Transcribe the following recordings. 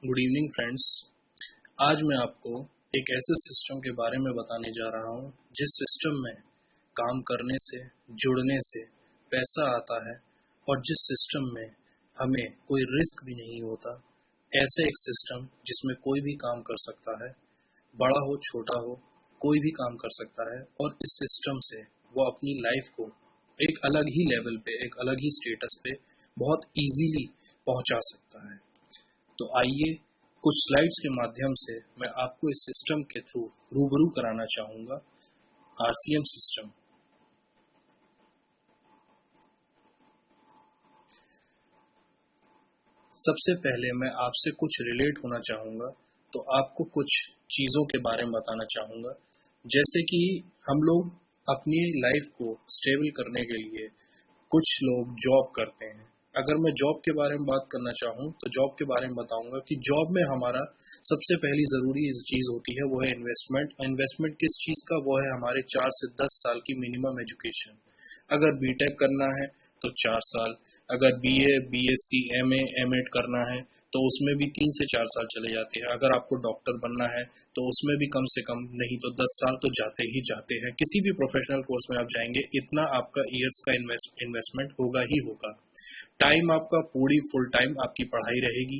Good evening friends. आज मैं आपको एक ऐसे सिस्टम के बारे में बताने जा रहा हूँ जिस सिस्टम में काम करने से, जुड़ने से पैसा आता है और जिस सिस्टम में हमें कोई रिस्क भी नहीं होता। ऐसे एक सिस्टम जिसमें कोई भी काम कर सकता है, बड़ा हो छोटा हो, कोई भी काम कर सकता है और इस सिस्टम से वो अपनी लाइफ को एक अलग ही लेवल पे, एक अलग ही स्टेटस पे बहुत इजीली पहुंचा सकता है। तो आइए कुछ स्लाइड्स के माध्यम से मैं आपको इस सिस्टम के थ्रू रूबरू कराना चाहूंगा। RCM system. सबसे पहले मैं आपसे कुछ रिलेट होना चाहूंगा, तो आपको कुछ चीजों के बारे में बताना चाहूंगा। जैसे कि हम लोग अपनी लाइफ को स्टेबल करने के लिए कुछ लोग जॉब करते हैं। अगर मैं जॉब के बारे में बात करना चाहूँ तो जॉब के बारे में बताऊंगा कि जॉब में हमारा सबसे पहली जरूरी चीज होती है वो है इन्वेस्टमेंट। इन्वेस्टमेंट किस चीज का? वो है हमारे 4 से 10 साल की मिनिमम एजुकेशन। अगर बीटेक करना है तो 4 साल, अगर बीए, बीएससी, एमए, एमएड करना है तो उसमें भी 3 से 4 साल चले जाते हैं। अगर आपको डॉक्टर बनना है तो उसमें भी कम से कम नहीं तो 10 साल तो जाते ही जाते हैं। किसी भी प्रोफेशनल कोर्स में आप जाएंगे, इतना आपका ईयर्स का इन्वेस्टमेंट होगा ही होगा। टाइम आपका पूरी फुल टाइम आपकी पढ़ाई रहेगी।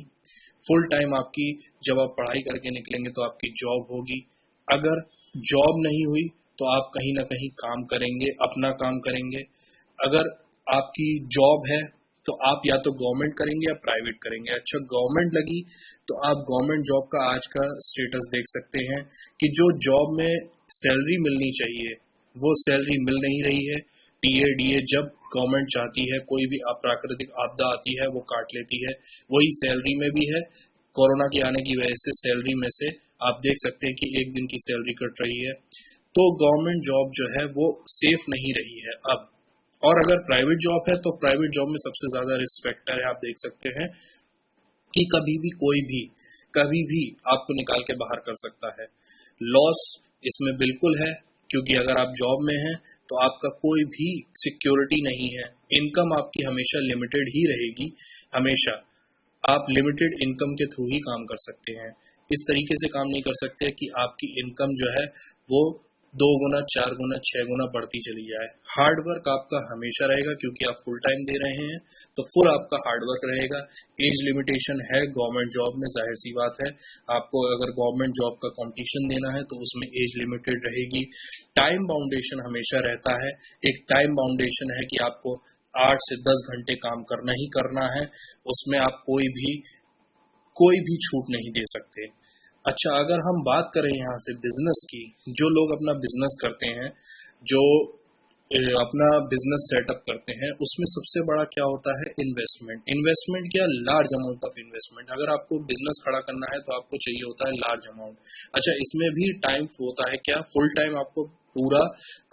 फुल टाइम आपकी, जब आप पढ़ाई करके निकलेंगे तो आपकी जॉब होगी। अगर जॉब नहीं हुई तो आप कहीं ना कहीं काम करेंगे, अपना काम करेंगे। अगर आपकी जॉब है तो आप या तो गवर्नमेंट करेंगे या प्राइवेट करेंगे। अच्छा, गवर्नमेंट लगी तो आप गवर्नमेंट जॉब का आज का स्टेटस देख सकते हैं कि जो जॉब में सैलरी मिलनी चाहिए वो सैलरी मिल नहीं रही है। टीए डीए जब गवर्नमेंट चाहती है, कोई भी अप्राकृतिक आपदा आती है वो काट लेती है, वही सैलरी में भी है। कोरोना के आने की वजह से सैलरी में से आप देख सकते हैं कि एक दिन की सैलरी कट रही है। तो गवर्नमेंट जॉब जो है वो सेफ नहीं रही है अब। और अगर प्राइवेट जॉब है तो प्राइवेट जॉब में सबसे ज्यादा रिस्क फैक्टर है। आप देख सकते हैं कि कभी भी कोई भी कभी भी आपको निकाल के बाहर कर सकता है। लॉस इसमें बिल्कुल है, क्योंकि अगर आप जॉब में हैं तो आपका कोई भी सिक्योरिटी नहीं है। इनकम आपकी हमेशा लिमिटेड ही रहेगी। हमेशा आप लिमिटेड इनकम के थ्रू ही काम कर सकते हैं। इस तरीके से काम नहीं कर सकते कि आपकी इनकम जो है वो 2 गुना, 4 गुना, 6 गुना बढ़ती चली जाए। हार्ड वर्क आपका हमेशा रहेगा, क्योंकि आप फुल टाइम दे रहे हैं तो फुल आपका हार्ड वर्क रहेगा। एज लिमिटेशन है गवर्नमेंट जॉब में, जाहिर सी बात है। आपको अगर गवर्नमेंट जॉब का कंपटीशन देना है तो उसमें एज लिमिटेड रहेगी। टाइम बाउंडेशन हमेशा रहता है। एक टाइम बाउंडेशन है कि आपको 8 से 10 घंटे काम करना ही करना है। उसमें आप कोई भी छूट नहीं दे सकते। अच्छा, अगर हम बात करें यहाँ से बिजनेस की, जो लोग अपना बिजनेस करते हैं, जो अपना बिजनेस सेटअप करते हैं, उसमें सबसे बड़ा क्या होता है? इन्वेस्टमेंट। इन्वेस्टमेंट क्या? Large amount of investment. अगर आपको बिजनेस खड़ा करना है तो आपको चाहिए होता है लार्ज अमाउंट। अच्छा, इसमें भी टाइम होता है क्या? फुल टाइम पूरा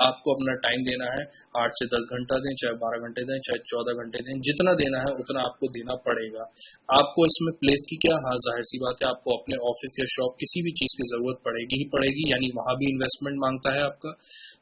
आपको अपना टाइम देना है। 8 से 10 घंटा दें, चाहे 12 घंटे दें, चाहे 14 घंटे दें, जितना देना है उतना आपको देना पड़ेगा। आपको इसमें प्लेस की क्या? हाँ, जाहिर सी बात है, आपको अपने ऑफिस या शॉप किसी भी चीज की जरूरत पड़ेगी ही पड़ेगी, यानी वहां भी इन्वेस्टमेंट मांगता है आपका।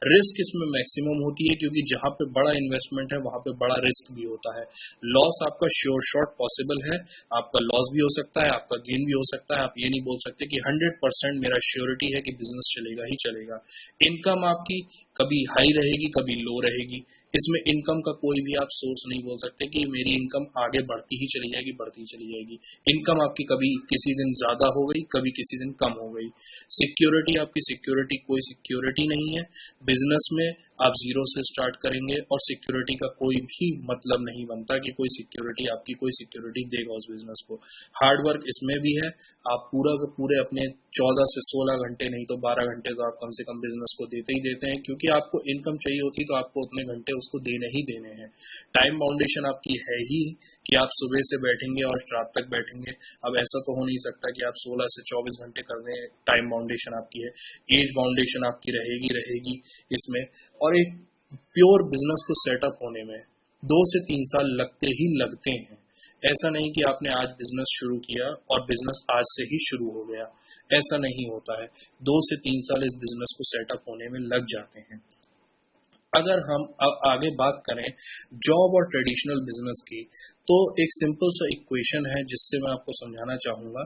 रिस्क इसमें मैक्सिमम होती है, क्योंकि जहां पे बड़ा इन्वेस्टमेंट है वहां पे बड़ा रिस्क भी होता है। लॉस आपका श्योर शॉर्ट पॉसिबल है। आपका लॉस भी हो सकता है, आपका गेन भी हो सकता है। आप ये नहीं बोल सकते कि 100% मेरा श्योरिटी है कि बिजनेस चलेगा ही चलेगा। इनकम आपकी कभी हाई रहेगी, कभी लो रहेगी। इसमें इनकम का कोई भी आप सोर्स नहीं बोल सकते कि मेरी इनकम आगे बढ़ती ही चली जाएगी, बढ़ती ही चली जाएगी। इनकम आपकी कभी किसी दिन ज्यादा हो गई, कभी किसी दिन कम हो गई। सिक्योरिटी आपकी कोई सिक्योरिटी नहीं है। बिजनेस में आप जीरो से स्टार्ट करेंगे और सिक्योरिटी का कोई भी मतलब नहीं बनता कि आपकी कोई सिक्योरिटी देगा उस बिजनेस को। हार्ड वर्क इसमें भी है। आप पूरे अपने 14 से 16 घंटे, नहीं तो 12 घंटे तो आप कम से कम बिजनेस को देते ही देते हैं, क्योंकि आपको इनकम चाहिए होती तो आपको उतने घंटे उसको देने ही देने हैं। टाइम बाउंडेशन आपकी है ही कि आप सुबह से बैठेंगे और रात तक बैठेंगे। अब ऐसा तो हो नहीं सकता कि आप 16 से 24 घंटे कर दें। टाइम बाउंडेशन आपकी है। एज बाउंडेशन आपकी रहेगी इसमें। और एक प्योर बिजनेस को सेटअप होने में 2 से 3 साल लगते हैं। ऐसा नहीं कि आपने आज बिजनेस शुरू किया और बिजनेस आज से ही शुरू हो गया, ऐसा नहीं होता है। 2 से 3 साल इस बिजनेस को सेटअप होने में लग जाते हैं। अगर हम आगे बात करें जॉब और ट्रेडिशनल बिजनेस की, तो एक सिंपल सा इक्वेशन है जिससे मैं आपको समझाना चाहूंगा।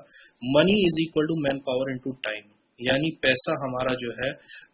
Money is equal to man power into time, यानी पैसा हमारा जो है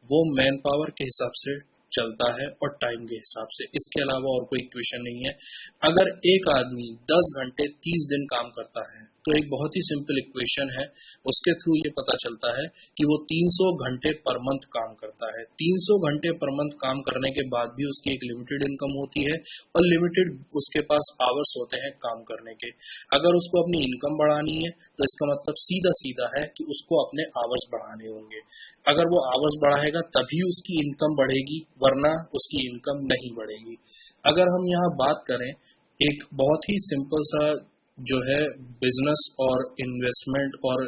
वो मैन पावर के हिसाब से चलता है और टाइम के हिसाब से, इसके अलावा और कोई इक्वेशन नहीं है। अगर एक आदमी 10 घंटे 30 दिन काम करता है तो एक बहुत ही सिंपल इक्वेशन है, उसके थ्रू ये पता चलता है कि वो 300 घंटे पर मंथ काम करता है। 300 घंटे पर मंथ काम करने के बाद भी उसकी एक लिमिटेड इनकम होती है और लिमिटेड उसके पास आवर्स होते हैं काम करने के। अगर उसको अपनी इनकम बढ़ानी है तो इसका मतलब सीधा सीधा है कि उसको अपने आवर्स बढ़ाने होंगे। अगर वो आवर्स बढ़ाएगा तभी उसकी इनकम बढ़ेगी, वरना उसकी इनकम नहीं बढ़ेगी। अगर हम यहाँ बात करें एक बहुत ही सिंपल सा जो है बिजनेस और इन्वेस्टमेंट और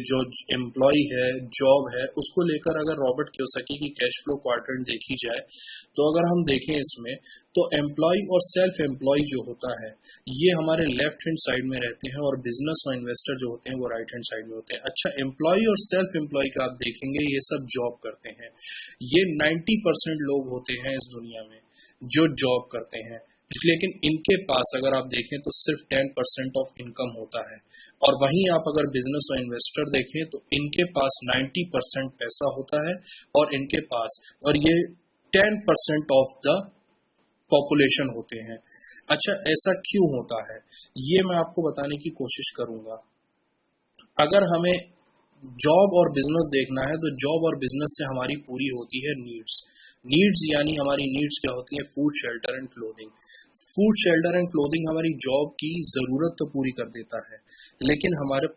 जो एम्प्लॉय है, जॉब है, उसको लेकर अगर रॉबर्ट कियोसाकी की कैश फ्लो क्वाड्रेंट देखी जाए, तो अगर हम देखें इसमें, तो एम्प्लॉय और सेल्फ एम्प्लॉय जो होता है ये हमारे लेफ्ट हैंड साइड में रहते हैं और बिजनेस और इन्वेस्टर जो होते हैं वो राइट हैंड साइड में होते हैं। अच्छा, एम्प्लॉय और सेल्फ एम्प्लॉय का आप देखेंगे ये सब जॉब करते हैं। ये 90% लोग होते हैं इस दुनिया में जो जॉब करते हैं, लेकिन इनके पास अगर आप देखें तो सिर्फ 10% ऑफ इनकम होता है। और वहीं आप अगर बिजनेस और इन्वेस्टर देखें तो इनके पास 90% पैसा होता है और इनके पास, और ये 10% ऑफ द पॉपुलेशन होते हैं। अच्छा, ऐसा क्यों होता है ये मैं आपको बताने की कोशिश करूंगा। अगर हमें जॉब और बिजनेस देखना है तो जॉब और बिजनेस से हमारी पूरी होती है नीड्स यानी हमारी नीड्स क्या होती है? Food, shelter and clothing. Food, shelter and clothing हमारी जॉब की जरूरत तो पूरी कर देता है, लेकिन हमारे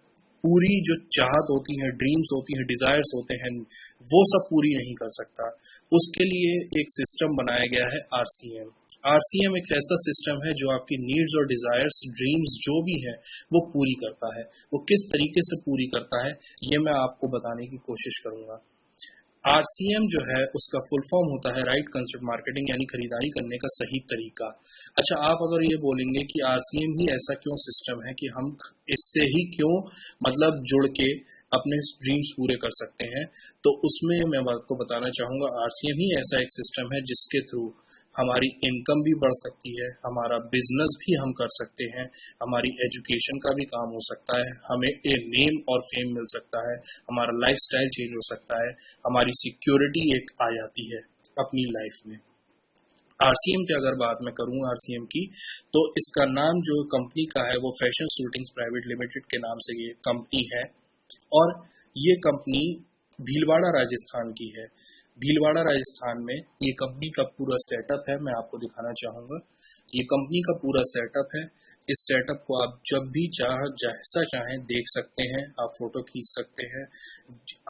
पूरी जो चाहत होती है, ड्रीम्स होती है, डिजायर्स होते हैं, वो सब पूरी नहीं कर सकता। उसके लिए एक सिस्टम बनाया गया है आरसीएम। आरसीएम एक ऐसा सिस्टम है जो आपकी नीड्स और डिजायर्स, ड्रीम्स जो भी है वो पूरी करता है। वो किस तरीके से पूरी करता है ये मैं आपको बताने की कोशिश करूंगा। आरसीएम जो है उसका फुल फॉर्म होता है राइट कंसेप्ट मार्केटिंग, यानी खरीदारी करने का सही तरीका। अच्छा, आप अगर ये बोलेंगे कि आरसीएम ही ऐसा क्यों सिस्टम है कि हम इससे ही क्यों मतलब जुड़ के अपने ड्रीम्स पूरे कर सकते हैं, तो उसमें मैं आपको बताना चाहूंगा आरसीएम ही ऐसा एक सिस्टम है जिसके थ्रू हमारी इनकम भी बढ़ सकती है, हमारा बिजनेस भी हम कर सकते हैं, हमारी एजुकेशन का भी काम हो सकता है, हमें ए नेम और फेम मिल सकता है, हमारा लाइफस्टाइल चेंज हो सकता है, हमारी सिक्योरिटी एक आ जाती है अपनी लाइफ में। आरसीएम की अगर बात मैं करूं आरसीएम की, तो इसका नाम जो कंपनी का है वो फैशन शूटिंग्स प्राइवेट लिमिटेड के नाम से ये कंपनी है और ये कंपनी भीलवाड़ा राजस्थान की है। भीलवाड़ा राजस्थान में ये कंपनी का पूरा सेटअप है, मैं आपको दिखाना चाहूंगा। ये कंपनी का पूरा सेटअप है। इस सेटअप को आप जब भी जैसा चाहें देख सकते हैं, आप फोटो खींच सकते हैं।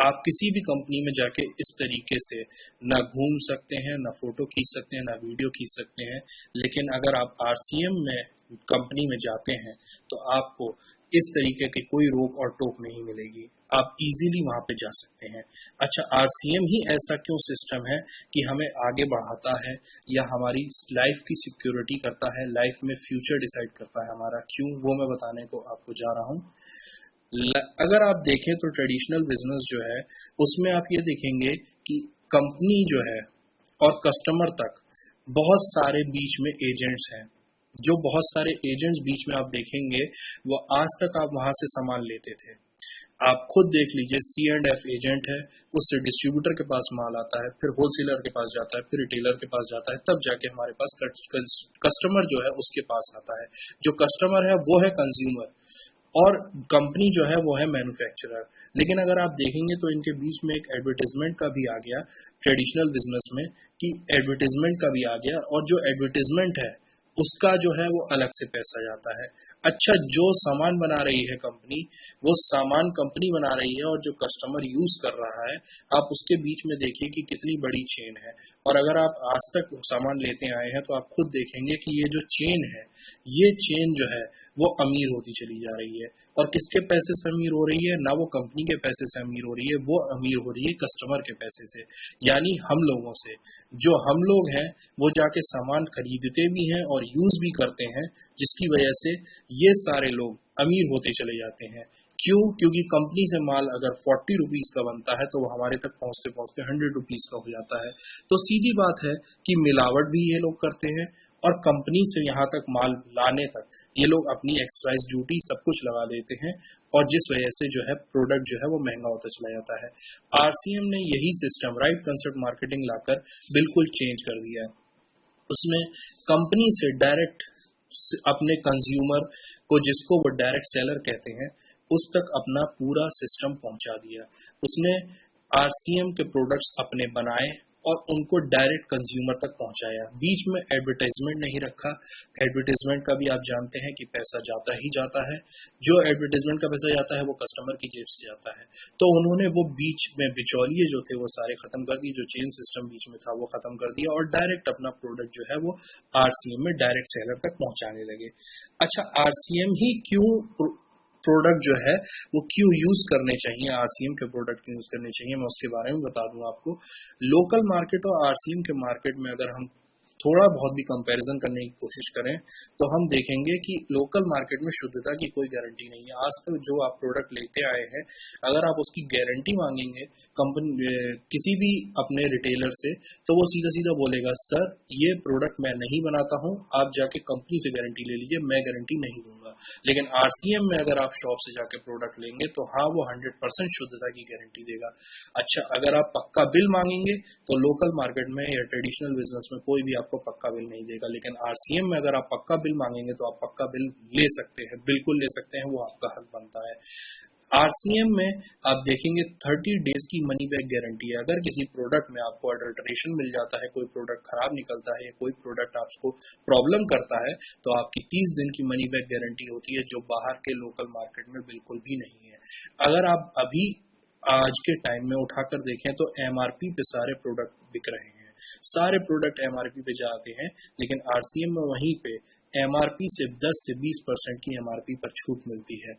आप किसी भी कंपनी में जाके इस तरीके से ना घूम सकते हैं, ना फोटो खींच सकते हैं, ना वीडियो खींच सकते हैं। लेकिन अगर आप आरसीएम में कंपनी में जाते हैं तो आपको इस तरीके की कोई रोक और टोक नहीं मिलेगी, आप इजीली वहां पे जा सकते हैं। अच्छा, आरसीएम ही ऐसा क्यों सिस्टम है कि हमें आगे बढ़ाता है या हमारी लाइफ की सिक्योरिटी करता है, लाइफ में फ्यूचर डिसाइड करता है हमारा, क्यों, वो मैं बताने को आपको जा रहा हूँ। अगर आप देखें तो ट्रेडिशनल बिजनेस जो है उसमें आप ये देखेंगे कि कंपनी जो है और कस्टमर तक बहुत सारे बीच में एजेंट्स हैं। जो बहुत सारे एजेंट्स बीच में आप देखेंगे वो आज तक आप वहां से सामान लेते थे। आप खुद देख लीजिए, C&F एजेंट है, उससे डिस्ट्रीब्यूटर के पास माल आता है, फिर होलसेलर के पास जाता है, फिर रिटेलर के पास जाता है, तब जाके हमारे पास कस्टमर जो है उसके पास आता है। जो कस्टमर है वो है कंज्यूमर और कंपनी जो है वो है मैन्युफैक्चरर। लेकिन अगर आप देखेंगे तो इनके बीच में एक एडवर्टाइजमेंट का भी आ गया ट्रेडिशनल बिजनेस में, कि एडवर्टाइजमेंट का भी आ गया, और जो एडवर्टाइजमेंट है उसका जो है वो अलग से पैसा जाता है। अच्छा, जो सामान बना रही है कंपनी, वो सामान कंपनी बना रही है और जो कस्टमर यूज कर रहा है, आप उसके बीच में देखिए कि कितनी बड़ी चेन है। और अगर आप आज तक सामान लेते आए हैं तो आप खुद देखेंगे कि ये जो चेन है, ये चेन जो है वो अमीर होती चली जा रही है। और किसके पैसे से अमीर हो रही है? ना वो कंपनी के पैसे से अमीर हो रही है, वो अमीर हो रही है कस्टमर के पैसे से, यानी हम लोगों से। जो हम लोग हैं वो जाके सामान खरीदते भी हैं और यूज भी करते हैं, जिसकी वजह से ये सारे लोग अमीर होते चले जाते हैं। क्यों? क्योंकि कंपनी से माल अगर 40 रुपीज का बनता है तो वो हमारे तक पहुंचते पहुंचते 100 रुपीज का हो जाता है। तो सीधी बात है कि मिलावट भी ये लोग करते हैं, और कंपनी से यहाँ तक माल लाने तक ये लोग अपनी एक्साइज ड्यूटी सब कुछ लगा देते हैं, और जिस वजह से जो है प्रोडक्ट जो है वो महंगा होता चला जाता है। आरसीएम ने यही सिस्टम राइट कंसेप्ट मार्केटिंग लाकर बिल्कुल चेंज कर दिया है। उसमें कंपनी से डायरेक्ट अपने कंज्यूमर को, जिसको वो डायरेक्ट सेलर कहते हैं, उस तक अपना पूरा सिस्टम पहुंचा दिया। उसने आरसीएम के प्रोडक्ट्स अपने बनाए और उनको डायरेक्ट कंज्यूमर तक पहुंचाया। बीच में एडवर्टाइजमेंट नहीं रखा। एडवर्टाइजमेंट का भी आप जानते हैं कि पैसा जाता ही जाता है। जो एडवर्टाइजमेंट का पैसा जाता है वो कस्टमर की जेब से जाता है। तो उन्होंने वो बीच में बिचौलिए जो थे वो सारे खत्म कर दिए, जो चेन सिस्टम बीच में था वो खत्म कर दिया, और डायरेक्ट अपना प्रोडक्ट जो है वो आरसीएम में डायरेक्ट सेलर तक पहुंचाने लगे। अच्छा, आरसीएम ही क्यों प्रोडक्ट जो है वो क्यों यूज करने चाहिए, आरसीएम के प्रोडक्ट क्यों यूज करने चाहिए, मैं उसके बारे में बता दूं आपको। लोकल मार्केट और आरसीएम के मार्केट में अगर हम थोड़ा बहुत भी कंपैरिजन करने की कोशिश करें तो हम देखेंगे कि लोकल मार्केट में शुद्धता की कोई गारंटी नहीं है। आज तक जो आप प्रोडक्ट लेते आए हैं, अगर आप उसकी गारंटी मांगेंगे कंपनी किसी भी अपने रिटेलर से, तो वो सीधा सीधा बोलेगा, सर ये प्रोडक्ट मैं नहीं बनाता हूं, आप जाके कंपनी से गारंटी ले लीजिए, मैं गारंटी नहीं दूंगा। लेकिन आरसीएम में अगर आप शॉप से जाके प्रोडक्ट लेंगे तो हाँ, वो 100% शुद्धता की गारंटी देगा। अच्छा, अगर आप पक्का बिल मांगेंगे तो लोकल मार्केट में या ट्रेडिशनल बिजनेस में कोई भी आपको पक्का बिल नहीं देगा, लेकिन आरसीएम में अगर आप पक्का बिल मांगेंगे तो आप पक्का बिल ले सकते हैं, बिल्कुल ले सकते हैं, वो आपका हक बनता है। आरसीएम में आप देखेंगे 30 डेज की मनी बैक गारंटी है। अगर किसी प्रोडक्ट में आपको अडल्ट्रेशन मिल जाता है, कोई प्रोडक्ट खराब निकलता है या कोई प्रोडक्ट आपको प्रॉब्लम करता है, तो आपकी 30 दिन की मनी बैक गारंटी होती है, जो बाहर के लोकल मार्केट में बिल्कुल भी नहीं है। अगर आप अभी आज के टाइम में उठाकर देखें तो एमआरपी पे सारे प्रोडक्ट बिक रहे हैं, सारे प्रोडक्ट एमआरपी पे जाते हैं, लेकिन आरसीएम में वहीं पे एमआरपी से 10 से 20% की एमआरपी पर छूट मिलती है।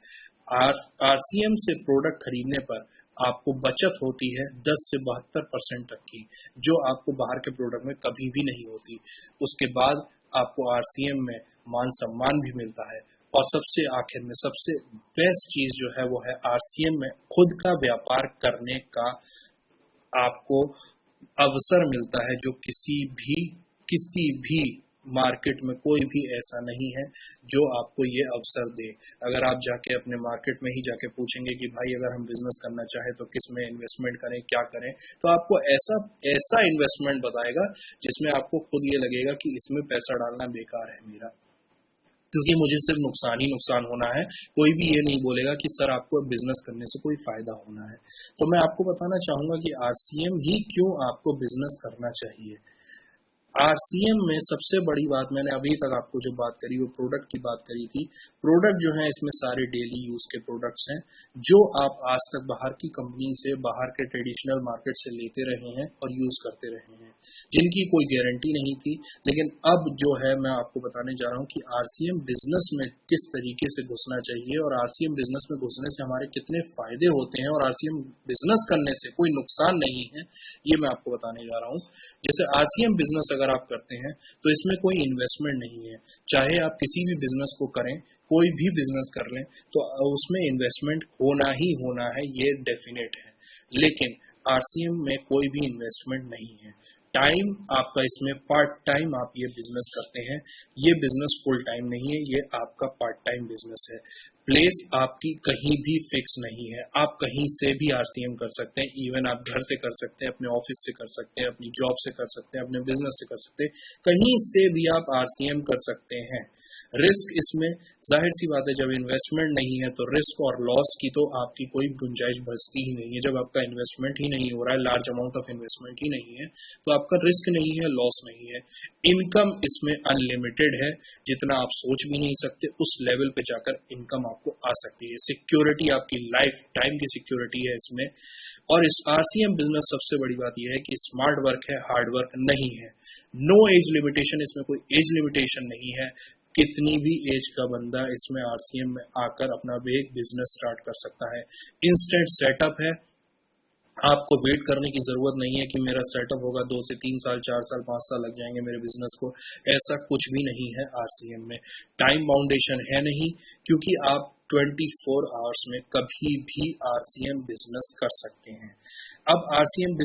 आरसीएम से प्रोडक्ट खरीदने पर आपको बचत होती है 10 से 72% तक की, जो आपको बाहर के प्रोडक्ट में कभी भी नहीं होती। उसके बाद आपको आरसीएम में मान सम्मान भी मिलता है, और सबसे आखिर में सबसे बेस्ट चीज जो है वो है आरसीएम में खुद का व्यापार करने का आपको अवसर मिलता है, जो किसी भी मार्केट में कोई भी ऐसा नहीं है जो आपको ये अवसर दे। अगर आप जाके अपने मार्केट में ही जाके पूछेंगे कि भाई अगर हम बिजनेस करना चाहे तो किस में इन्वेस्टमेंट करें, क्या करें, तो आपको ऐसा इन्वेस्टमेंट बताएगा जिसमें आपको खुद ये लगेगा कि इसमें पैसा डालना बेकार है मेरा, क्योंकि मुझे सिर्फ नुकसान ही नुकसान होना है। कोई भी ये नहीं बोलेगा कि सर आपको बिजनेस करने से कोई फायदा होना है। तो मैं आपको बताना चाहूंगा कि आरसीएम ही क्यों आपको बिजनेस करना चाहिए। आरसीएम में सबसे बड़ी बात, मैंने अभी तक आपको जो बात करी वो प्रोडक्ट की बात करी थी। प्रोडक्ट जो है इसमें सारे डेली यूज के प्रोडक्ट्स हैं, जो आप आज तक बाहर की कंपनी से, बाहर के ट्रेडिशनल मार्केट से लेते रहे हैं और यूज करते रहे हैं, जिनकी कोई गारंटी नहीं थी। लेकिन अब जो है मैं आपको बताने जा रहा हूँ कि आरसीएम बिजनेस में किस तरीके से घुसना चाहिए, और आरसीएम बिजनेस में घुसने से हमारे कितने फायदे होते हैं, और आरसीएम बिजनेस करने से कोई नुकसान नहीं है, ये मैं आपको बताने जा रहा हूँ। जैसे आरसीएम बिजनेस अगर आप करते हैं तो इसमें कोई इन्वेस्टमेंट नहीं है। चाहे आप किसी भी बिजनेस को करें, कोई भी बिजनेस कर लें, तो उसमें इन्वेस्टमेंट होना ही होना है, ये डेफिनेट है। लेकिन आरसीएम में कोई भी इन्वेस्टमेंट नहीं है। टाइम आपका इसमें पार्ट टाइम आप ये बिजनेस करते हैं, ये बिजनेस फुल टाइम नहीं है, ये आपका पार्ट टाइम बिजनेस है। प्लेस आपकी कहीं भी फिक्स नहीं है, आप कहीं से भी आरसीएम कर सकते हैं। इवन आप घर से कर सकते हैं, अपने ऑफिस से कर सकते हैं, अपनी जॉब से कर सकते हैं, अपने बिजनेस से कर सकते हैं, कहीं से भी आप आरसीएम कर सकते हैं। रिस्क इसमें जाहिर सी बात है, जब इन्वेस्टमेंट नहीं है तो रिस्क और लॉस की तो आपकी कोई गुंजाइश बचती ही नहीं है। जब आपका इन्वेस्टमेंट ही नहीं हो रहा है, लार्ज अमाउंट ऑफ इन्वेस्टमेंट ही नहीं है, तो आपका रिस्क नहीं है, लॉस नहीं है। इनकम इसमें अनलिमिटेड है, जितना आप सोच भी नहीं सकते उस लेवल पे जाकर इनकम आपको आ सकती है। सिक्योरिटी आपकी लाइफ टाइम की सिक्योरिटी है इसमें। और इस आरसीएम बिजनेस सबसे बड़ी बात यह है कि स्मार्ट वर्क है, हार्ड वर्क नहीं है। नो एज लिमिटेशन, इसमें कोई एज लिमिटेशन नहीं है। कितनी भी एज का बंदा इसमें आरसीएम में आकर अपना भी एक बिजनेस स्टार्ट कर सकता है। इंस्टेंट सेटअप है, आपको वेट करने की जरूरत नहीं है कि मेरा स्टार्टअप होगा 2 से 3 साल, 4 साल, 5 साल लग जाएंगे मेरे बिजनेस को। ऐसा कुछ भी नहीं है आरसीएम में। टाइम बाउंडेशन है नहीं, क्योंकि आप 24 आवर्स में कभी भी आरसीएम बिजनेस कर सकते हैं। अब आरसीएम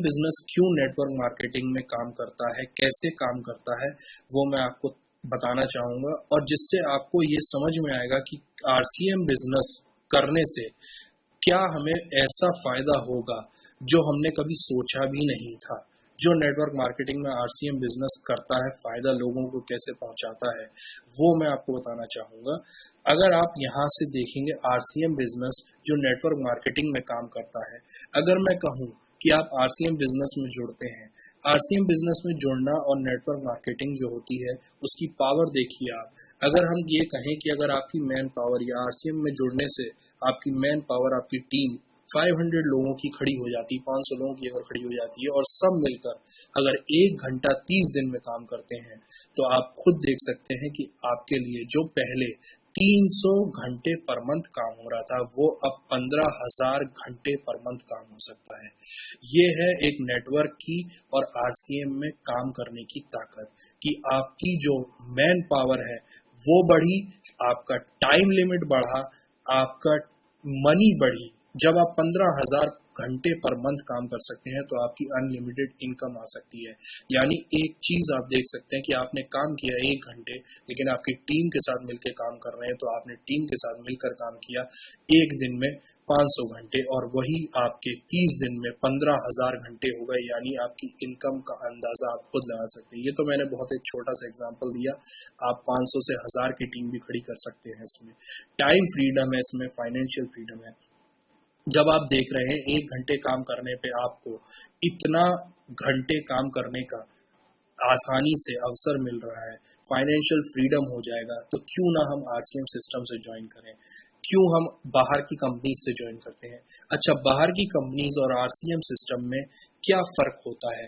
बिजनेस क्यों नेटवर्क मार्केटिंग में काम करता है, कैसे काम करता है, वो मैं आपको बताना चाहूंगा, और जिससे आपको ये समझ में आएगा कि आरसीएम बिजनेस करने से क्या हमें ऐसा फायदा होगा जो हमने कभी सोचा भी नहीं था। जो नेटवर्क मार्केटिंग में आरसीएम बिजनेस करता है, फायदा लोगों को कैसे पहुंचाता है, वो मैं आपको बताना चाहूंगा। अगर आप यहाँ से देखेंगे आरसीएम बिजनेस जो नेटवर्क मार्केटिंग में काम करता है, अगर मैं कहूँ कि आप आरसीएम बिजनेस में जुड़ते हैं, आरसीएम बिजनेस में जुड़ना और नेटवर्क मार्केटिंग जो होती है उसकी पावर देखिए आप। अगर हम ये कहें कि अगर आपकी मैन पावर या आरसीएम में जुड़ने से आपकी मैन पावर, आपकी टीम 500 लोगों की खड़ी हो जाती है, 500 लोगों की अगर खड़ी हो जाती है और सब मिलकर अगर 1 घंटा 30 दिन में काम करते हैं, तो आप खुद देख सकते हैं कि आपके लिए जो पहले 300 घंटे पर मंथ काम हो रहा था, वो अब 15,000 घंटे पर मंथ काम हो सकता है। ये है एक नेटवर्क की और आरसीएम में काम करने की ताकत, कि आपकी जो मैन पावर है वो बढ़ी, आपका टाइम लिमिट बढ़ा, आपका मनी बढ़ी। जब आप 15,000 घंटे पर मंथ काम कर सकते हैं तो आपकी अनलिमिटेड इनकम आ सकती है। यानी एक चीज आप देख सकते हैं कि आपने काम किया 1 घंटे, लेकिन आपकी टीम के साथ मिलकर काम कर रहे हैं, तो आपने टीम के साथ मिलकर काम किया एक दिन में 500 घंटे, और वही आपके 30 दिन में 15,000 घंटे हो गए। यानी आपकी इनकम का अंदाजा आप खुद लगा सकते हैं। ये तो मैंने बहुत एक छोटा सा एग्जांपल दिया, आप 500 से 1000 की टीम भी खड़ी कर सकते हैं। इसमें टाइम फ्रीडम है, इसमें फाइनेंशियल फ्रीडम है। जब आप देख रहे हैं 1 घंटे काम करने पे आपको इतना घंटे काम करने का आसानी से अवसर मिल रहा है, फाइनेंशियल फ्रीडम हो जाएगा, तो क्यों ना हम आरसीएम सिस्टम से ज्वाइन करें। क्यों हम बाहर की कंपनीज से ज्वाइन करते हैं। अच्छा, बाहर की कंपनीज और आरसीएम सिस्टम में क्या फर्क होता है।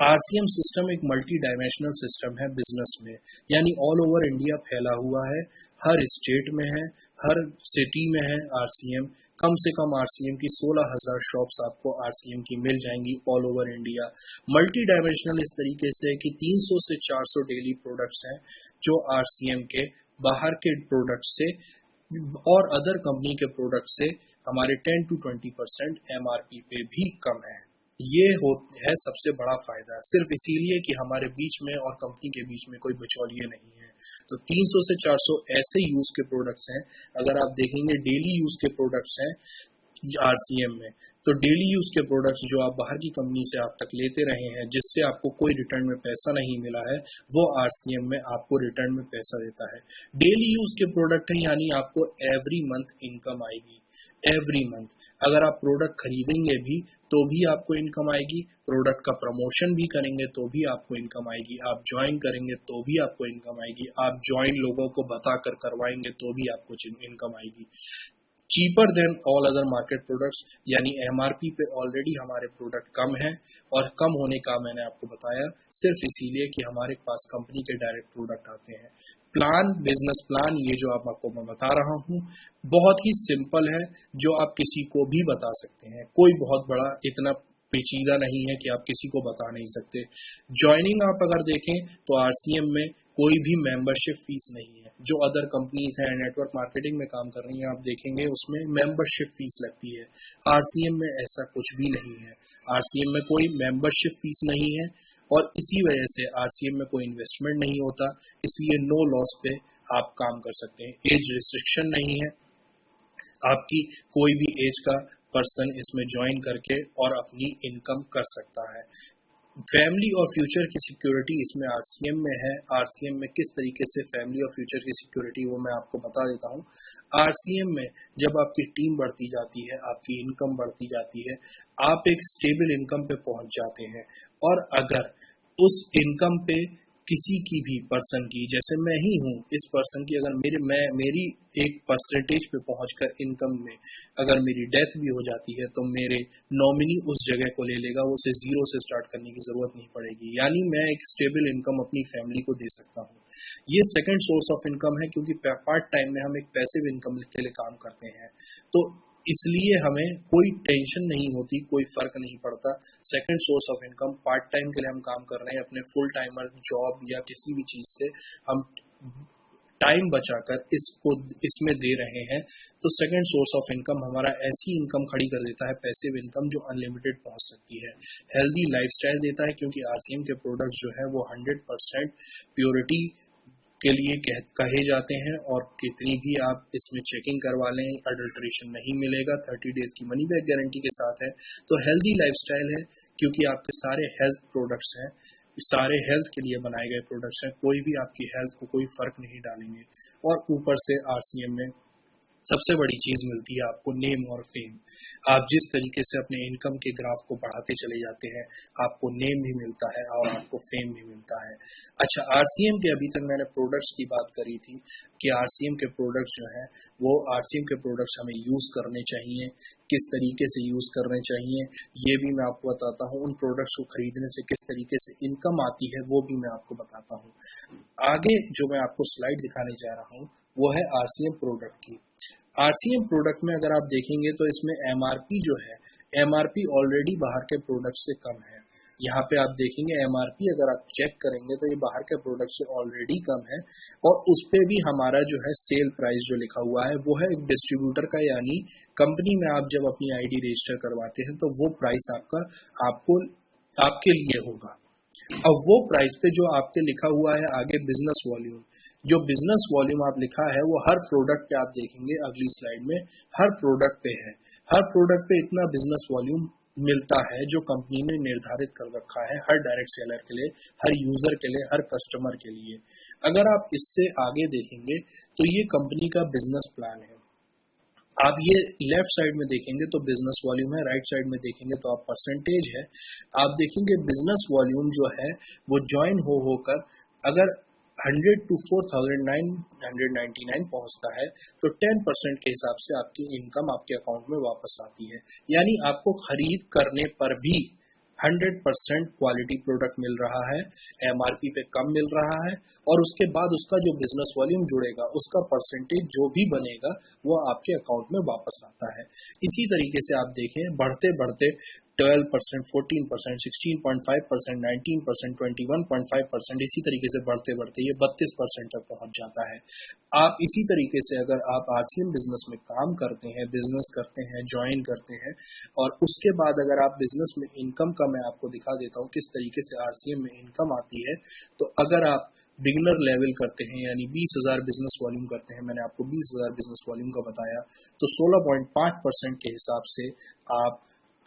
आरसीएम सिस्टम एक मल्टी डायमेंशनल सिस्टम है बिजनेस में, यानी ऑल ओवर इंडिया फैला हुआ है, हर स्टेट में है, हर सिटी में है आरसीएम। कम से कम आरसीएम की 16,000 शॉप्स आपको आरसीएम की मिल जाएंगी all over India. Multi dimensional इस तरीके से कि 300 से 400 डेली प्रोडक्ट्स हैं जो आरसीएम के बाहर के प्रोडक्ट से और अदर कंपनी के प्रोडक्ट से हमारे 10 to 20% एमआरपी पे भी कम है। ये है सबसे बड़ा फायदा, सिर्फ इसीलिए कि हमारे बीच में और कंपनी के बीच में कोई बिचौलिए नहीं है। तो 300 से 400 ऐसे यूज के प्रोडक्ट्स हैं। अगर आप देखेंगे डेली यूज के प्रोडक्ट्स हैं आरसीएम में, तो डेली यूज के प्रोडक्ट्स जो आप बाहर की कंपनी से आप तक लेते रहे हैं, जिससे आपको कोई रिटर्न में पैसा नहीं मिला है, वो आरसीएम में आपको रिटर्न में पैसा देता है। डेली यूज के प्रोडक्ट है, यानी आपको एवरी मंथ इनकम आएगी। एवरी मंथ अगर आप प्रोडक्ट खरीदेंगे भी तो भी आपको इनकम आएगी, प्रोडक्ट का प्रमोशन भी करेंगे तो भी आपको इनकम आएगी, आप ज्वाइन करेंगे तो भी आपको इनकम आएगी, आप ज्वाइन लोगों को बताकर करवाएंगे तो भी आपको इनकम आएगी। Cheaper than all other market products, यानी एमआरपी पे ऑलरेडी हमारे प्रोडक्ट कम है, और कम होने का मैंने आपको बताया सिर्फ इसीलिए कि हमारे पास कंपनी के डायरेक्ट प्रोडक्ट आते हैं। प्लान, बिजनेस प्लान, ये जो आपको मैं बता रहा हूँ बहुत ही सिंपल है, जो आप किसी को भी बता सकते हैं। कोई बहुत बड़ा इतना पेचीदा नहीं है कि आप किसी को बता नहीं सकते। ज्वाइनिंग आप अगर देखें तो आरसीएम में कोई भी मेंबरशिप फीस नहीं है। जो अदर कंपनीज हैं नेटवर्क मार्केटिंग में काम कर रही हैं, आप देखेंगे उसमें मेंबरशिप फीस लगती है। आरसीएम में ऐसा कुछ भी नहीं है। आरसीएम में कोई मेंबरशिप फीस नहीं है, और इसी वजह से आरसीएम में कोई इन्वेस्टमेंट नहीं होता, इसलिए नो लॉस पे आप काम कर सकते हैं। एज रिस्ट्रिक्शन नहीं है, आपकी कोई भी एज का पर्सन इसमें ज्वाइन करके और अपनी इनकम कर सकता है। फैमिली और फ्यूचर की सिक्योरिटी इसमें आरसीएम में है। आरसीएम में किस तरीके से फैमिली और फ्यूचर की सिक्योरिटी, वो मैं आपको बता देता हूँ। आरसीएम में जब आपकी टीम बढ़ती जाती है, आपकी इनकम बढ़ती जाती है, आप एक स्टेबल इनकम पे पहुंच जाते हैं, और अगर उस इनकम पे किसी की भी पर्सन की, जैसे मैं ही हूँ, इस पर्सन की अगर मेरी एक परसेंटेज पे पहुंचकर इनकम में अगर मेरी डेथ भी हो जाती है, तो मेरे नॉमिनी उस जगह को ले लेगा, उसे जीरो से स्टार्ट करने की जरूरत नहीं पड़ेगी। यानी मैं एक स्टेबल इनकम अपनी फैमिली को दे सकता हूँ। ये सेकंड सोर्स ऑफ इनकम है, क्योंकि पार्ट टाइम में हम एक पैसिव इनकम के लिए काम करते हैं, तो इसलिए हमें कोई टेंशन नहीं होती, कोई फर्क नहीं पड़ता। Second source of income, part time के लिए हम काम कर रहे हैं, अपने फुल टाइमर जॉब या किसी भी चीज से हम टाइम बचाकर इसमें दे रहे हैं, तो सेकंड सोर्स ऑफ इनकम हमारा ऐसी इनकम खड़ी कर देता है, पैसिव इनकम जो अनलिमिटेड पहुंच सकती है। हेल्दी लाइफस्टाइल देता है, क्योंकि आरसीएम के प्रोडक्ट जो है वो 100% प्योरिटी के लिए कहे जाते हैं, और कितनी भी आप इसमें चेकिंग करवा लें अडल्ट्रेशन नहीं मिलेगा। 30 डेज की मनी बैक गारंटी के साथ है। तो हेल्दी लाइफस्टाइल है, क्योंकि आपके सारे हेल्थ प्रोडक्ट्स हैं, सारे हेल्थ के लिए बनाए गए प्रोडक्ट्स हैं, कोई भी आपकी हेल्थ को कोई फर्क नहीं डालेंगे। और ऊपर से आरसीएम में सबसे बड़ी चीज मिलती है आपको, नेम और फेम। आप जिस तरीके से अपने इनकम के ग्राफ को बढ़ाते चले जाते हैं, आपको नेम भी मिलता है और आपको फेम भी मिलता है। अच्छा, आरसीएम के अभी तक मैंने प्रोडक्ट्स की बात करी थी कि आरसीएम के प्रोडक्ट्स जो हैं वो आरसीएम के प्रोडक्ट्स हमें यूज करने चाहिए, किस तरीके से यूज करने चाहिए ये भी मैं आपको बताता हूँ। उन प्रोडक्ट्स को खरीदने से किस तरीके से इनकम आती है वो भी मैं आपको बताता हूँ। आगे जो मैं आपको स्लाइड दिखाने जा रहा हूँ वो है आरसीएम प्रोडक्ट की। आरसीएम प्रोडक्ट में अगर आप देखेंगे तो इसमें एमआरपी जो है, एमआरपी ऑलरेडी बाहर के प्रोडक्ट से कम है। यहाँ पे आप देखेंगे एमआरपी अगर आप चेक करेंगे तो ये बाहर के प्रोडक्ट से ऑलरेडी कम है, और उस पे भी हमारा जो है सेल प्राइस जो लिखा हुआ है वो है एक डिस्ट्रीब्यूटर का, यानी कंपनी में आप जब अपनी आईडी रजिस्टर करवाते हैं तो वो प्राइस आपको आपके लिए होगा। अब वो प्राइस पे जो आपके लिखा हुआ है आगे बिजनेस वॉल्यूम, जो बिजनेस वॉल्यूम आप लिखा है वो हर प्रोडक्ट पे आप देखेंगे अगली स्लाइड में, हर प्रोडक्ट पे है। हर प्रोडक्ट पे इतना बिजनेस वॉल्यूम मिलता है जो कंपनी ने निर्धारित कर रखा है हर डायरेक्ट सेलर के लिए, हर यूजर के लिए, हर कस्टमर के लिए। अगर आप इससे आगे देखेंगे तो ये कंपनी का बिजनेस प्लान है। आप ये लेफ्ट साइड में देखेंगे तो बिजनेस वॉल्यूम है, राइट साइड में देखेंगे तो आप परसेंटेज है। आप देखेंगे बिजनेस वॉल्यूम जो है वो ज्वाइन होकर अगर 100 to 4,999 पहुंचता है तो 10% के हिसाब से आपकी इनकम आपके अकाउंट में वापस आती है। यानी आपको खरीद करने पर भी 100% क्वालिटी प्रोडक्ट मिल रहा है, एमआरपी पे कम मिल रहा है, और उसके बाद उसका जो बिजनेस वॉल्यूम जुड़ेगा उसका परसेंटेज जो भी बनेगा वो आपके अकाउंट में वापस आता है। इसी तरीके से आप देखें बढ़ते बढ़ते 12%, 14%, 16.5%, 19%, 21.5%, इसी तरीके से बढ़ते बढ़ते ये 32% तक पहुंच जाता है। आप इसी तरीके से अगर आप आरसीएम बिजनेस में काम करते हैं, बिजनेस करते हैं, ज्वाइन करते हैं, और उसके बाद अगर आप बिजनेस में इनकम का मैं आपको दिखा देता हूँ किस तरीके से आरसीएम में इनकम आती है। तो अगर आप बिगिनर लेवल करते हैं यानी 20,000 बिजनेस वॉल्यूम करते हैं, मैंने आपको 20,000 बिजनेस वॉल्यूम का बताया, तो 16.5% के हिसाब से आप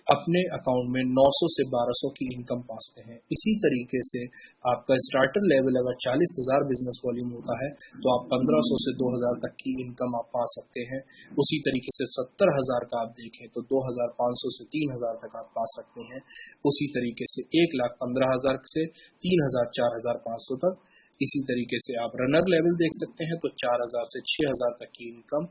अपने अकाउंट में 900 से 1200 की इनकम पाते हैं। इसी तरीके से आपका स्टार्टर लेवल अगर 40,000 बिजनेस वॉल्यूम होता है तो आप 1500 से 2000 तक की इनकम आप पा सकते हैं। उसी तरीके से 70,000 का आप देखें तो 2500 से 3000 तक आप पा सकते हैं। उसी तरीके से 1,15,000 से 3000, 4500 तक। इसी तरीके से आप रनर लेवल देख सकते हैं तो 4000 से 6000 तक की इनकम।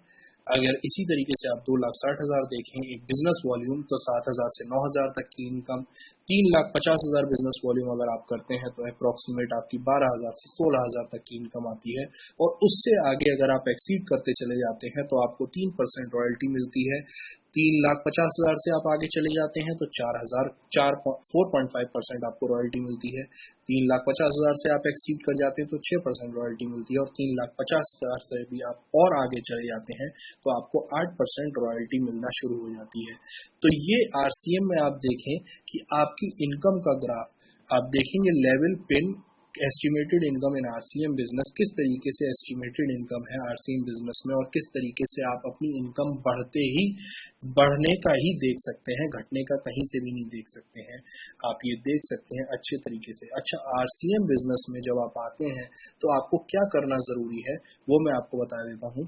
अगर इसी तरीके से आप 2,60,000 देखें एक बिजनेस वॉल्यूम तो 7,000 से 9,000 तक की इनकम। 3,50,000 बिजनेस वॉल्यूम अगर आप करते हैं तो अप्रोक्सीमेट आपकी 12,000 से 16,000 तक की इनकम आती है। और उससे आगे अगर आप एक्सीड करते चले जाते हैं तो आपको 3% रॉयल्टी मिलती है। 3,50,000 से आप आगे चले जाते हैं तो 4.5% आपको रॉयल्टी मिलती है। 3,50,000 से आप एक्सीड कर जाते हैं तो 6% रॉयल्टी मिलती है। और 3,50,000 से भी आप और आगे चले जाते हैं तो आपको 8% रॉयल्टी मिलना शुरू हो जाती है। तो ये आरसीएम में आप देखें कि आपकी इनकम का ग्राफ आप देखेंगे, level pin estimated income in RCM business, किस तरीके से एस्टिमेटेड इनकम है आरसीएम बिजनेस में, और किस तरीके से आप अपनी इनकम बढ़ने का ही देख सकते हैं, घटने का कहीं से भी नहीं देख सकते हैं। आप ये देख सकते हैं अच्छे तरीके से। अच्छा, आरसीएम बिजनेस में जब आप आते हैं तो आपको क्या करना जरूरी है वो मैं आपको बता देता हूँ।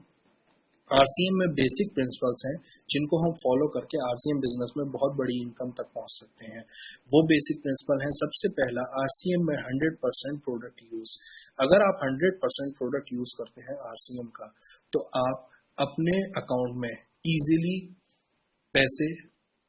आरसीएम में बेसिक प्रिंसिपल्स हैं जिनको हम फॉलो करके आरसीएम बिजनेस में बहुत बड़ी इनकम तक पहुंच सकते हैं। वो बेसिक प्रिंसिपल हैं, सबसे पहला आरसीएम में 100% प्रोडक्ट यूज। अगर आप 100% प्रोडक्ट यूज करते हैं आरसीएम का तो आप अपने अकाउंट में इजीली पैसे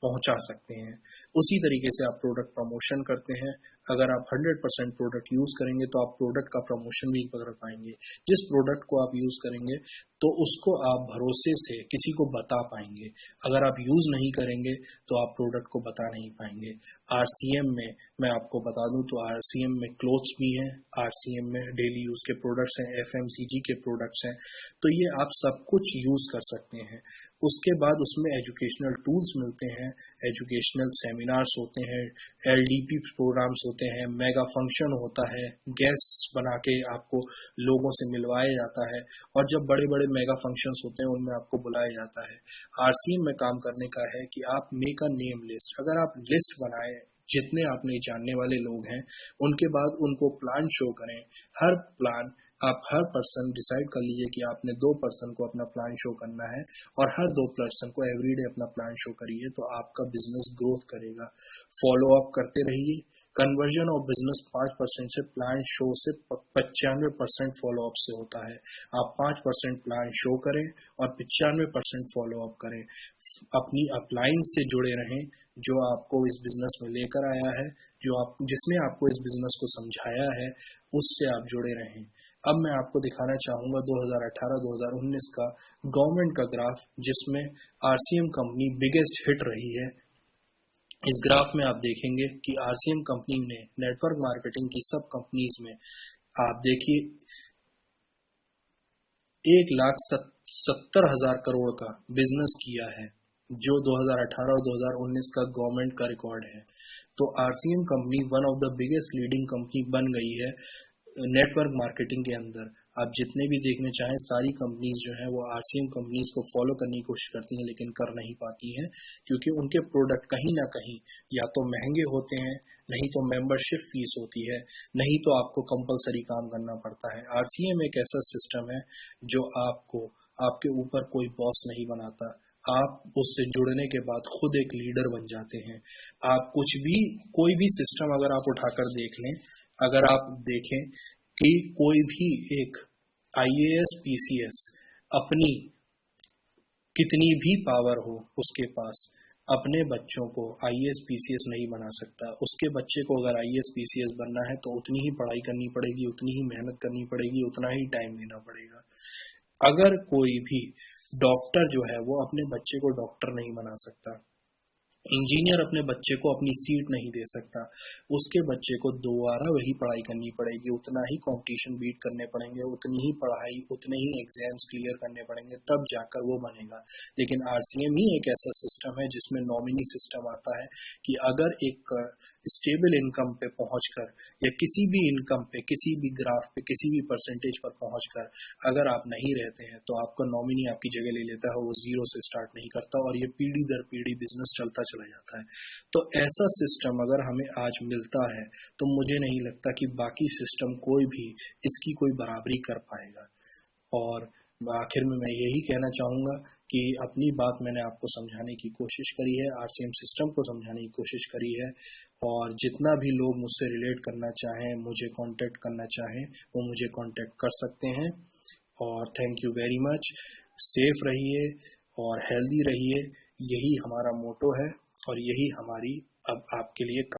पहुंचा सकते हैं। उसी तरीके से आप प्रोडक्ट प्रमोशन करते हैं, अगर आप 100% प्रोडक्ट यूज करेंगे तो आप प्रोडक्ट का प्रमोशन भी कर पाएंगे। जिस प्रोडक्ट को आप यूज करेंगे तो उसको आप भरोसे से किसी को बता पाएंगे। अगर आप यूज नहीं करेंगे तो आप प्रोडक्ट को बता नहीं पाएंगे। आरसीएम में मैं आपको बता दूं तो आरसीएम में क्लोथ्स भी हैं, आरसीएम में डेली यूज के प्रोडक्ट्स हैं, एफएमसीजी के प्रोडक्ट्स हैं। तो ये आप सब कुछ यूज कर सकते हैं। उसके बाद उसमें एजुकेशनल टूल्स मिलते हैं, एजुकेशनल सेमिनार्स होते हैं, एलडीपी प्रोग्राम्स होते हैं, मेगा फंक्शन होता है, गेस्ट बना के आपको लोगों से मिलवाया जाता है। और जब बड़े बड़े मेगा फंक्शंस होते हैं उनमें आपको बुलाया जाता है। आरसीएम में काम करने का है कि आप मेक अ नेम लिस्ट। अगर आप लिस्ट बनाए जितने आपने जानने वाले लोग हैं, उनके बाद उनको प्लान शो करें। हर प्लान आप हर पर्सन डिसाइड कर लीजिए कि आपने 2 पर्सन को अपना प्लान शो करना है और हर 2 पर्सन को एवरीडे अपना प्लान शो करिए, तो आपका बिजनेस ग्रोथ करेगा। फॉलो अप करते रहिए। कन्वर्जन ऑफ बिजनेस 5% से प्लान शो से 95% फॉलो अप से होता है। आप 5% प्लान शो करें और 95% फॉलो अप करें। अपनी अपलाइन से जुड़े रहें, जो आपको इस बिजनेस में लेकर आया है, जिसने आपको इस बिजनेस को समझाया है, उससे आप जुड़े रहें। अब मैं आपको दिखाना चाहूंगा 2018-2019 का गवर्नमेंट का ग्राफ, जिसमें आरसीएम कंपनी बिगेस्ट हिट रही है। इस ग्राफ में आप देखेंगे कि आरसीएम कंपनी ने नेटवर्क मार्केटिंग की सब कंपनीज में आप देखिए 1,70,000 करोड़ का बिजनेस किया है, जो 2018 और 2019 का गवर्नमेंट का रिकॉर्ड है। तो RCM company one of the biggest leading company बन गई है नेटवर्क मार्केटिंग के अंदर। आप जितने भी देखने चाहें, सारी कंपनीज जो है वो आरसीएम कंपनीज को फॉलो करने की कोशिश करती हैं, लेकिन कर नहीं पाती हैं, क्योंकि उनके प्रोडक्ट कहीं ना कहीं या तो महंगे होते हैं, नहीं तो मेंबरशिप फीस होती है, नहीं तो आपको कंपलसरी काम करना पड़ता है। आरसीएम एक ऐसा सिस्टम है जो आपके ऊपर कोई बॉस नहीं बनाता। आप उससे जुड़ने के बाद खुद एक लीडर बन जाते हैं। आप कोई भी सिस्टम अगर आप उठाकर देख लें, अगर आप देखें कि कोई भी एक आईएएस पीसीएस अपनी कितनी भी पावर हो उसके पास, अपने बच्चों को आईएएस पीसीएस नहीं बना सकता। उसके बच्चे को अगर आईएएस पीसीएस बनना है तो उतनी ही पढ़ाई करनी पड़ेगी, उतनी ही मेहनत करनी पड़ेगी, उतना ही टाइम देना पड़ेगा। अगर कोई भी डॉक्टर जो है वो अपने बच्चे को डॉक्टर नहीं बना सकता, इंजीनियर अपने बच्चे को अपनी सीट नहीं दे सकता, उसके बच्चे को दोबारा वही पढ़ाई करनी पड़ेगी, उतना ही कंपटीशन बीट करने पड़ेंगे, उतनी ही पढ़ाई, उतने ही एग्जाम्स क्लियर करने पड़ेंगे, तब जाकर वो बनेगा। लेकिन आरसीएम ही एक ऐसा सिस्टम है जिसमें नॉमिनी सिस्टम आता है कि अगर एक स्टेबल इनकम पे पहुंचकर या किसी भी इनकम पे, किसी भी ग्राफ पे, किसी भी परसेंटेज पर पहुंचकर अगर आप नहीं रहते हैं, तो आपका नॉमिनी आपकी जगह ले लेता है, वो जीरो से स्टार्ट नहीं करता और ये पीढ़ी दर पीढ़ी बिजनेस चलता चला जाता है। तो ऐसा सिस्टम अगर हमें आज मिलता है तो मुझे नहीं लगता कि बाकी सिस्टम कोई भी इसकी कोई बराबरी कर पाएगा। और आखिर में मैं यही कहना चाहूंगा कि अपनी बात मैंने आपको समझाने की कोशिश करी है, आरसीएम सिस्टम को समझाने की कोशिश करी है। और जितना भी लोग मुझसे रिलेट करना चाहें, मुझे कांटेक्ट करना चाहें, वो मुझे कांटेक्ट कर सकते हैं। और thank you very much. Safe रहिए और हेल्दी रहिए, यही हमारा मोटो है और यही हमारी अब आपके लिए